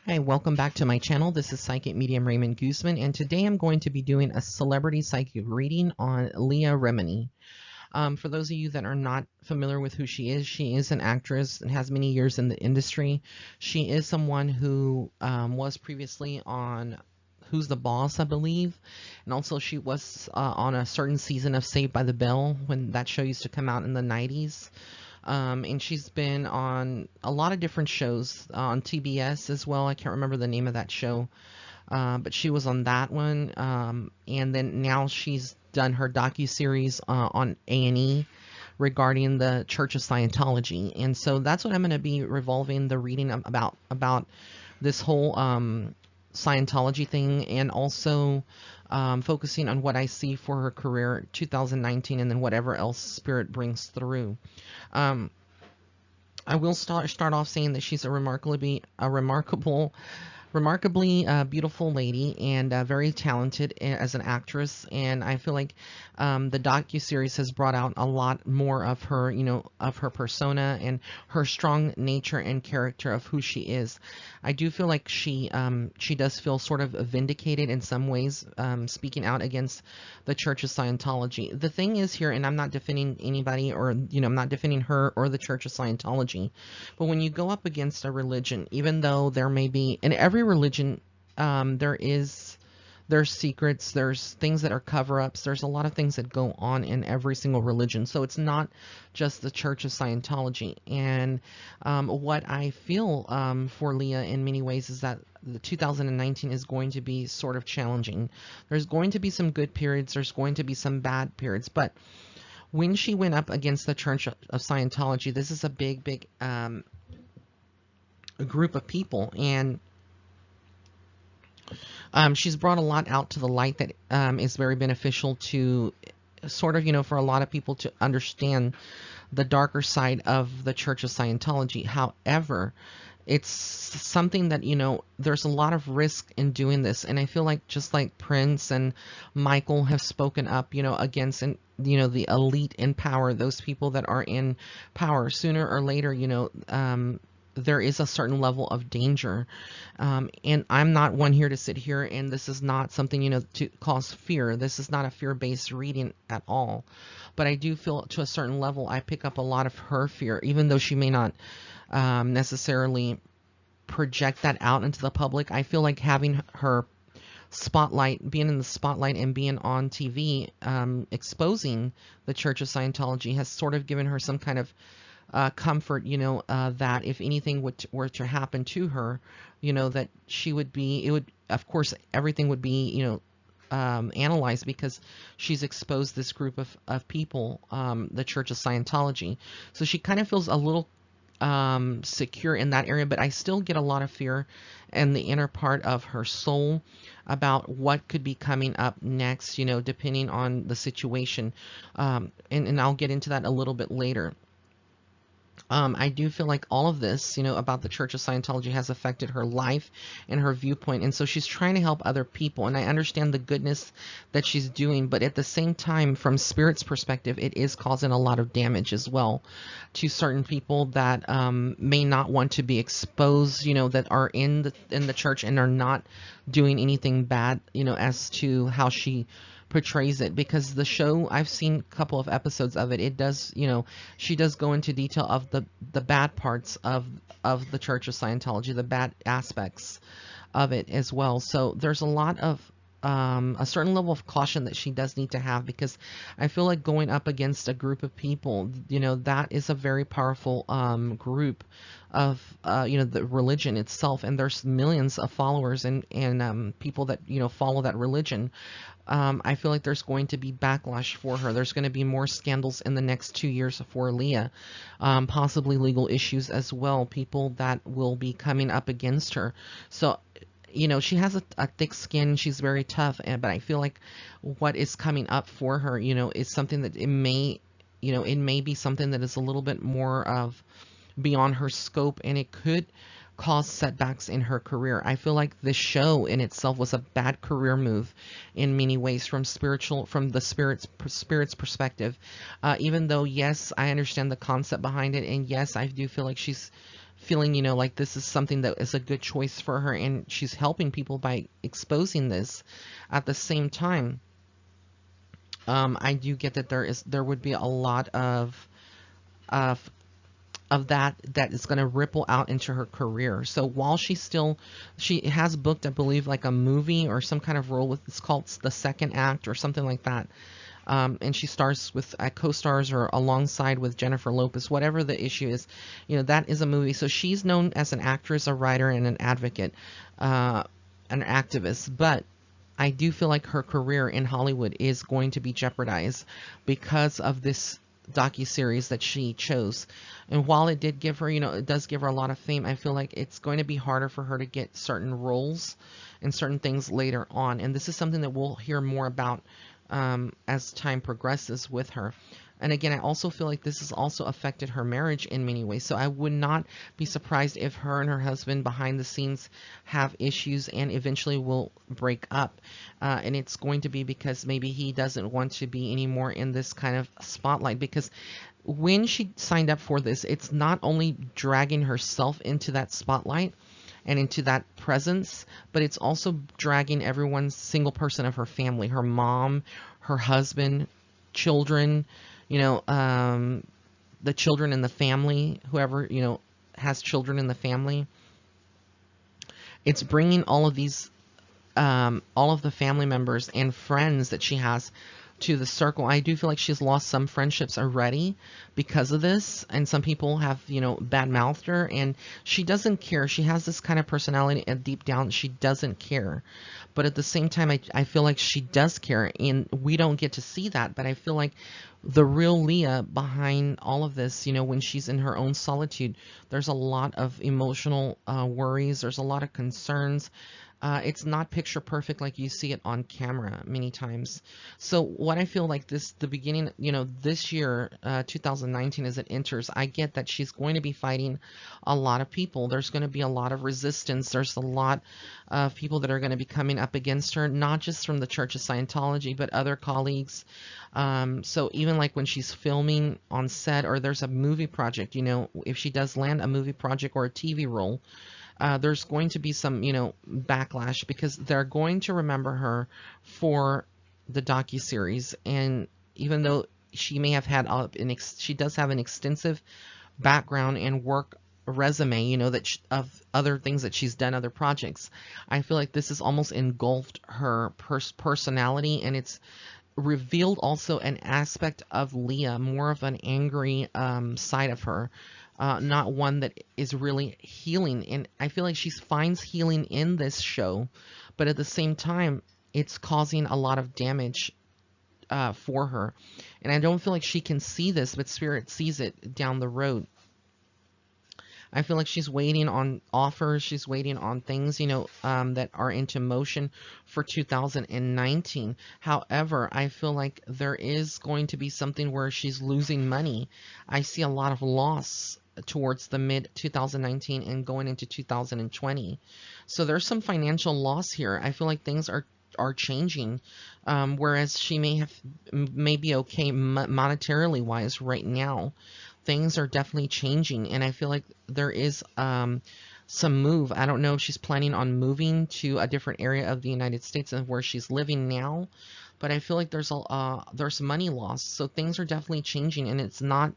Hi, welcome back to my channel. This is Psychic Medium Raymond Guzman, and today I'm going to be doing a celebrity psychic reading on Leah Remini. For those of you that are not familiar with who she is an actress and has many years in the industry. She is someone who was previously on Who's the Boss, I believe, and also she was on a certain season of Saved by the Bell when that show used to come out in the 90s. And she's been on a lot of different shows on TBS as well. I can't remember the name of that show, but she was on that one. And then now she's done her docu-series on A&E regarding the Church of Scientology. And so that's what I'm going to be revolving the reading about this whole Scientology thing, and also focusing on what I see for her career 2019, and then whatever else Spirit brings through. I will start off saying that she's a remarkably beautiful lady, and very talented as an actress. And I feel like the docu-series has brought out a lot more of her, of her persona and her strong nature and character of who she is. I do feel like she does feel sort of vindicated in some ways, speaking out against the Church of Scientology. The thing is here, and I'm not defending anybody, or I'm not defending her or the Church of Scientology, but when you go up against a religion, even though there may be in every religion, there's secrets, there's things that are cover-ups, there's a lot of things that go on in every single religion. So it's not just the Church of Scientology. And what I feel for Leah in many ways is that the 2019 is going to be sort of challenging. There's going to be some good periods, there's going to be some bad periods, but when she went up against the Church of Scientology, this is a big group of people, and she's brought a lot out to the light that is very beneficial to sort of, for a lot of people to understand the darker side of the Church of Scientology. However, it's something that, there's a lot of risk in doing this. And I feel like just like Prince and Michael have spoken up, against, and, the elite in power, those people that are in power, sooner or later, there is a certain level of danger. And I'm not one here to sit here, and this is not something, to cause fear. This is not a fear-based reading at all. But I do feel to a certain level, I pick up a lot of her fear, even though she may not necessarily project that out into the public. I feel like having her spotlight, being in the spotlight and being on TV, exposing the Church of Scientology, has sort of given her some kind of comfort, that if anything were to happen to her, that she would be, of course, everything would be, analyzed, because she's exposed this group of people, the Church of Scientology. So she kind of feels a little secure in that area, but I still get a lot of fear in the inner part of her soul about what could be coming up next, depending on the situation. And I'll get into that a little bit later. I do feel like all of this, about the Church of Scientology has affected her life and her viewpoint. And so she's trying to help other people. And I understand the goodness that she's doing. But at the same time, from Spirit's perspective, it is causing a lot of damage as well to certain people that may not want to be exposed, that are in the church and are not doing anything bad, as to how she portrays it. Because the show, I've seen a couple of episodes of it, it does, she does go into detail of the bad parts of the Church of Scientology, the bad aspects of it as well. So there's a lot of a certain level of caution that she does need to have, because I feel like going up against a group of people, that is a very powerful group of the religion itself, and there's millions of followers and people that follow that religion. I feel like there's going to be backlash for her. There's going to be more scandals in the next 2 years for Leah, possibly legal issues as well, people that will be coming up against her. So she has a thick skin. She's very tough, but I feel like what is coming up for her, is something that it may be something that is a little bit more of beyond her scope, and it could cause setbacks in her career. I feel like this show in itself was a bad career move in many ways, from the spirit's perspective. Even though, yes, I understand the concept behind it, and yes, I do feel like she's feeling, like this is something that is a good choice for her, and she's helping people by exposing this. At the same time, I do get that there would be a lot of that is going to ripple out into her career. So while she has booked, I believe, like a movie or some kind of role with, it's called The Second Act or something like that. And she stars with co-stars or alongside with Jennifer Lopez, whatever the issue is, that is a movie. So she's known as an actress, a writer, and an advocate, an activist. But I do feel like her career in Hollywood is going to be jeopardized because of this docuseries that she chose. And while it did give her, it does give her a lot of fame, I feel like it's going to be harder for her to get certain roles and certain things later on. And this is something that we'll hear more about as time progresses with her. And again, I also feel like this has also affected her marriage in many ways. So I would not be surprised if her and her husband behind the scenes have issues and eventually will break up. And it's going to be because maybe he doesn't want to be anymore in this kind of spotlight. Because when she signed up for this, it's not only dragging herself into that spotlight and into that presence, but it's also dragging every single person of her family, her mom, her husband, children, the children in the family, whoever, has children in the family. It's bringing all of these, all of the family members and friends that she has to the circle. I do feel like she's lost some friendships already because of this, and some people have, bad mouthed her, and she doesn't care. She has this kind of personality, and deep down she doesn't care. But at the same time, I feel like she does care, and we don't get to see that. But I feel like the real Leah behind all of this, when she's in her own solitude, there's a lot of emotional worries. There's a lot of concerns. It's not picture perfect like you see it on camera many times. So what I feel like the beginning, this year, 2019, as it enters, I get that she's going to be fighting a lot of people. There's going to be a lot of resistance. There's a lot of people that are going to be coming up against her, not just from the Church of Scientology, but other colleagues. So even like when she's filming on set, or there's a movie project, if she does land a movie project or a TV role, there's going to be some, backlash, because they're going to remember her for the docuseries. And even though she may have had she does have an extensive background and work resume, of other things that she's done, other projects, I feel like this has almost engulfed her personality, and it's revealed also an aspect of Leah, more of an angry side of her. Not one that is really healing. And I feel like she finds healing in this show, but at the same time, it's causing a lot of damage for her. And I don't feel like she can see this, but Spirit sees it down the road. I feel like she's waiting on offers. She's waiting on things, that are into motion for 2019. However, I feel like there is going to be something where she's losing money. I see a lot of loss towards the mid 2019 and going into 2020. So there's some financial loss here. I feel like things are changing, whereas she may be okay monetarily wise right now. Things are definitely changing, and I feel like there is some move. I don't know if she's planning on moving to a different area of the United States than where she's living now, but I feel like there's money loss. So things are definitely changing, and it's not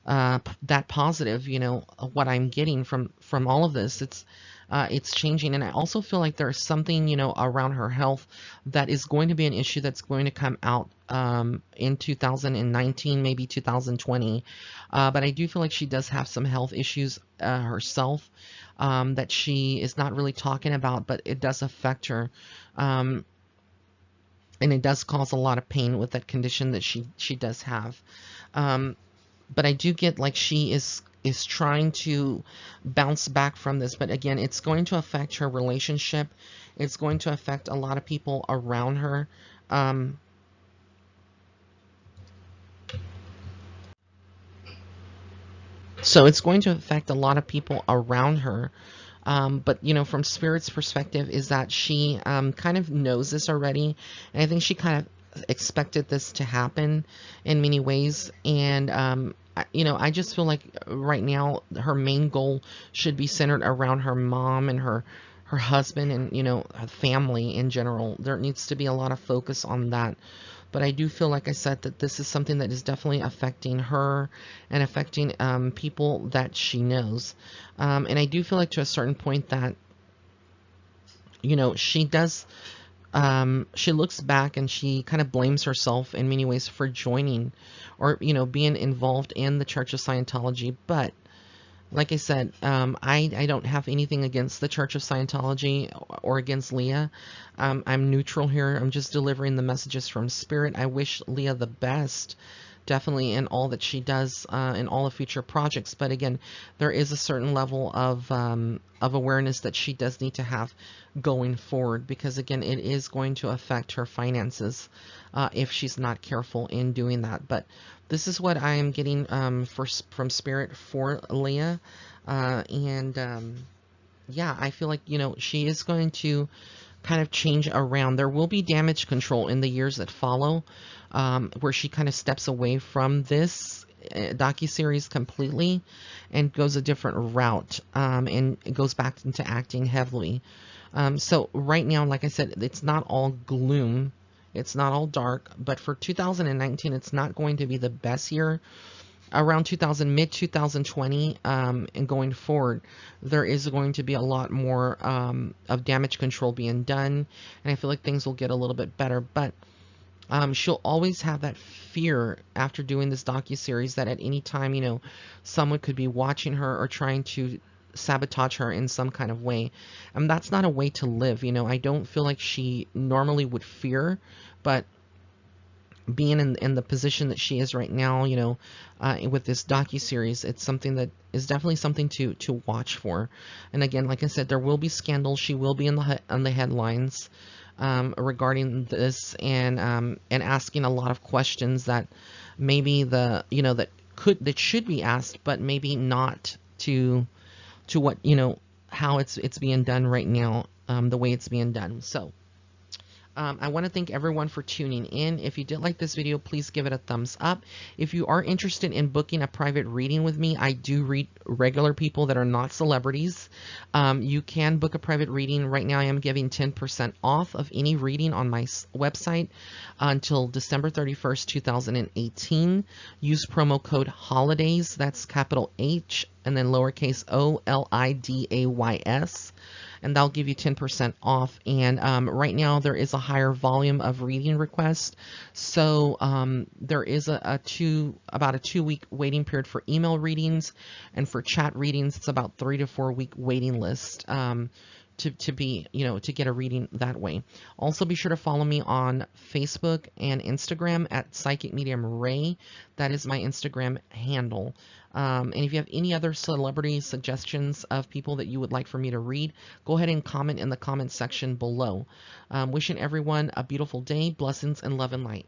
that positive, what I'm getting from all of this. It's changing. And I also feel like there's something, around her health that is going to be an issue that's going to come out in 2019, maybe 2020. But I do feel like she does have some health issues herself that she is not really talking about, but it does affect her. And it does cause a lot of pain with that condition that she does have. But I do get like she is trying to bounce back from this. But again, it's going to affect her relationship. It's going to affect a lot of people around her. So it's going to affect a lot of people around her. But, from Spirit's perspective is that she kind of knows this already. And I think she kind of expected this to happen in many ways. And I just feel like right now her main goal should be centered around her mom and her husband and her family in general. There needs to be a lot of focus on that. But I do feel, like I said, that this is something that is definitely affecting her and affecting people that she knows. And I do feel like to a certain point that she does, she looks back and she kind of blames herself in many ways for joining or being involved in the Church of Scientology. But like I said, I don't have anything against the Church of Scientology or against Leah. I'm neutral here. I'm just delivering the messages from Spirit. I wish Leah the best, definitely, in all that she does, in all the future projects. But again, there is a certain level of awareness that she does need to have going forward, because again, it is going to affect her finances if she's not careful in doing that. But this is what I am getting from Spirit for Leah, and yeah, I feel like she is going to kind of change around. There will be damage control in the years that follow, where she kind of steps away from this docuseries completely and goes a different route, and goes back into acting heavily. So right now, like I said, it's not all gloom. It's not all dark, but for 2019, it's not going to be the best year. Around mid 2020, and going forward, there is going to be a lot more of damage control being done, and I feel like things will get a little bit better. But she'll always have that fear after doing this docuseries that at any time, someone could be watching her or trying to sabotage her in some kind of way. And that's not a way to live. I don't feel like she normally would fear, but being in the position that she is right now, with this docuseries, it's something that is definitely something to watch for. And again, like I said, there will be scandals. She will be in the headlines regarding this, and asking a lot of questions that maybe that should be asked, but maybe not to what how it's being done right now, the way it's being done. So I want to thank everyone for tuning in. If you did like this video, please give it a thumbs up. If you are interested in booking a private reading with me, I do read regular people that are not celebrities. You can book a private reading. Right now I am giving 10% off of any reading on my website until December 31st, 2018. Use promo code HOLIDAYS, that's capital H and then lowercase OLIDAYS, and that'll give you 10% off. And right now there is a higher volume of reading requests, so there is about a 2-week waiting period for email readings, and for chat readings it's about 3 to 4 week waiting list to be, to get a reading that way. Also, be sure to follow me on Facebook and Instagram at Psychic Medium Ray. That is my Instagram handle. And if you have any other celebrity suggestions of people that you would like for me to read, go ahead and comment in the comment section below. Wishing everyone a beautiful day, blessings, and love and light.